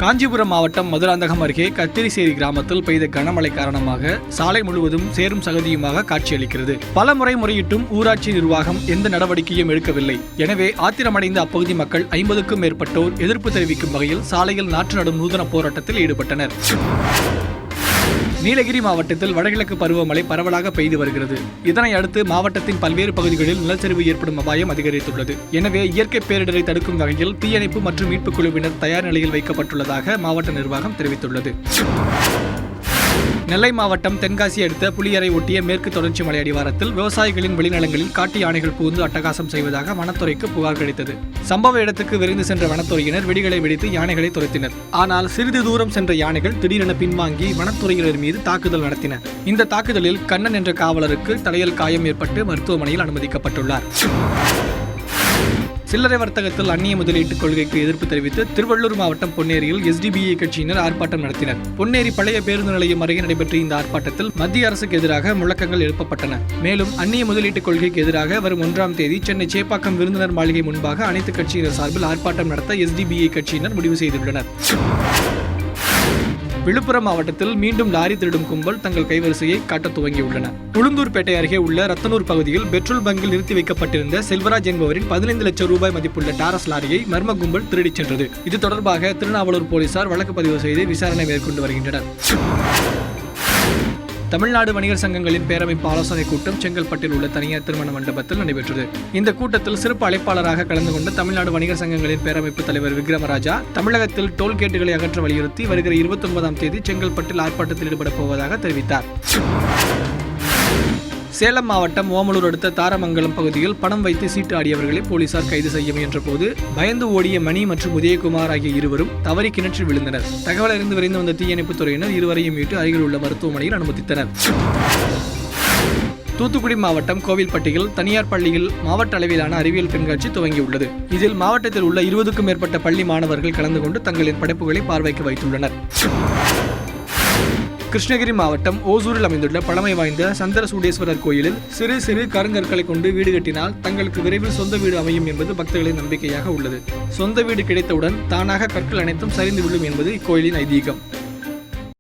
காஞ்சிபுரம் மாவட்டம் மதுராந்தகம் அருகே கத்திரிசேரி கிராமத்தில் பெய்த கனமழை காரணமாக சாலை முழுவதும் சேரும் சகதியுமாக காட்சியளிக்கிறது. பல முறை முறையிட்டும் ஊராட்சி நிர்வாகம் எந்த நடவடிக்கையும் எடுக்கவில்லை. எனவே ஆத்திரமடைந்த அப்பகுதி மக்கள் 50க்கும் மேற்பட்டோர் எதிர்ப்பு தெரிவிக்கும் வகையில் சாலையில் நாற்று நடும் நூதன போராட்டத்தில் ஈடுபட்டனர். நீலகிரி மாவட்டத்தில் வடகிழக்கு பருவமழை பரவலாக பெய்து வருகிறது. இதனை அடுத்து மாவட்டத்தின் பல்வேறு பகுதிகளில் நிலச்சரிவு ஏற்படும் அபாயம் அதிகரித்துள்ளது. எனவே இயற்கை பேரிடரை தடுக்கும் வகையில் தீயணைப்பு மற்றும் மீட்புக் குழுவினர் தயார் நிலையில் வைக்கப்பட்டுள்ளதாக மாவட்ட நிர்வாகம் தெரிவித்துள்ளது. நெல்லை மாவட்டம் தென்காசி அடுத்த புலியரை ஒட்டிய மேற்கு தொடர்ச்சி மலை அடிவாரத்தில் விவசாயிகளின் வெளிநிலங்களில் காட்டு யானைகள் புகுந்து அட்டகாசம் செய்வதாக வனத்துறைக்கு புகார் கிடைத்தது. சம்பவ இடத்துக்கு விரைந்து சென்ற வனத்துறையினர் வெடிகளை வெடித்து யானைகளை துரத்தினர். ஆனால் சிறிது தூரம் சென்ற யானைகள் திடீரென பின்வாங்கி வனத்துறையினர் மீது தாக்குதல் நடத்தின. இந்த தாக்குதலில் கண்ணன் என்ற காவலருக்கு தலையில் காயம் ஏற்பட்டு மருத்துவமனையில் அனுமதிக்கப்பட்டுள்ளார். சில்லறை வர்த்தகத்தில் அந்நிய முதலீட்டு கொள்கைக்கு எதிர்ப்பு தெரிவித்து திருவள்ளூர் மாவட்டம் பொன்னேரியில் SDBI கட்சியினர் ஆர்ப்பாட்டம் நடத்தினர். பொன்னேரி பழைய பேருந்து நிலையம் அருகே நடைபெற்ற இந்த ஆர்ப்பாட்டத்தில் மத்திய அரசுக்கு எதிராக முழக்கங்கள் எழுப்பப்பட்டன. மேலும் அந்நிய முதலீட்டு கொள்கைக்கு எதிராக வரும் 1ஆம் தேதி சென்னை சேப்பாக்கம் விருந்தினர் மாளிகை முன்பாக அனைத்து கட்சியினர் சார்பில் ஆர்ப்பாட்டம் நடத்த SDBI கட்சியினர் முடிவு செய்துள்ளனர். விழுப்புரம் மாவட்டத்தில் மீண்டும் லாரி திருடும் கும்பல் தங்கள் கைவரிசையை காட்டத் துவங்கியுள்ளன. உளுந்தூர்பேட்டை அருகே உள்ள ரத்தனூர் பகுதியில் பெட்ரோல் பங்கில் நிறுத்தி வைக்கப்பட்டிருந்த செல்வராஜ் என்பவரின் 15 லட்சம் ரூபாய் மதிப்புள்ள டாரஸ் லாரியை மர்ம கும்பல் திருடிச் சென்றது. இது தொடர்பாக திருநாவலூர் போலீசார் வழக்கு பதிவு செய்து விசாரணை மேற்கொண்டு வருகின்றனர். தமிழ்நாடு வணிகர் சங்கங்களின் பேரமைப்பு ஆலோசனைக் கூட்டம் செங்கல்பட்டில் உள்ள தனியார் திருமண மண்டபத்தில் நடைபெற்றது. இந்த கூட்டத்தில் சிறப்பு அழைப்பாளராக கலந்து கொண்ட தமிழ்நாடு வணிகர் சங்கங்களின் பேரமைப்பு தலைவர் விக்ரமராஜா தமிழகத்தில் டோல்கேட்டுகளை அகற்ற வலியுறுத்தி வருகிற 29ஆம் தேதி செங்கல்பட்டில் ஆர்ப்பாட்டத்தில் ஈடுபடப் போவதாக தெரிவித்தார். சேலம் மாவட்டம் ஓமலூர் அடுத்த தாரமங்கலம் பகுதியில் பணம் வைத்து சீட்டு ஆடியவர்களை போலீசார் கைது செய்ய முயன்ற போது பயந்து ஓடிய மணி மற்றும் உதயகுமார் ஆகிய இருவரும் தவறி கிணற்றில் விழுந்தனர். தகவல் அறிந்து விரைந்து வந்த தீயணைப்புத் துறையினர் இருவரையும் மீட்டு அருகில் உள்ள மருத்துவமனையில் அனுமதித்தனர். தூத்துக்குடி மாவட்டம் கோவில்பட்டியில் தனியார் பள்ளியில் மாவட்ட அளவிலான அறிவியல் கண்காட்சி துவங்கியுள்ளது. இதில் மாவட்டத்தில் உள்ள 20க்கும் மேற்பட்ட பள்ளி மாணவர்கள் கலந்து கொண்டு தங்களின் படைப்புகளை பார்வைக்கு வைத்துள்ளனர். கிருஷ்ணகிரி மாவட்டம் ஓசூரில் அமைந்துள்ள பழமை வாய்ந்த சந்திரசூடேஸ்வரர் கோயிலில் சிறு சிறு கருங்கற்களை கொண்டு வீடு கட்டினால் தங்களுக்கு விரைவில் சொந்த வீடு அமையும் என்பது பக்தர்களின் நம்பிக்கையாக உள்ளது. சொந்த வீடு கிடைத்தவுடன் தானாக கற்கள் அனைத்தும் சரிந்து விழும் என்பது இக்கோயிலின் ஐதீகம்.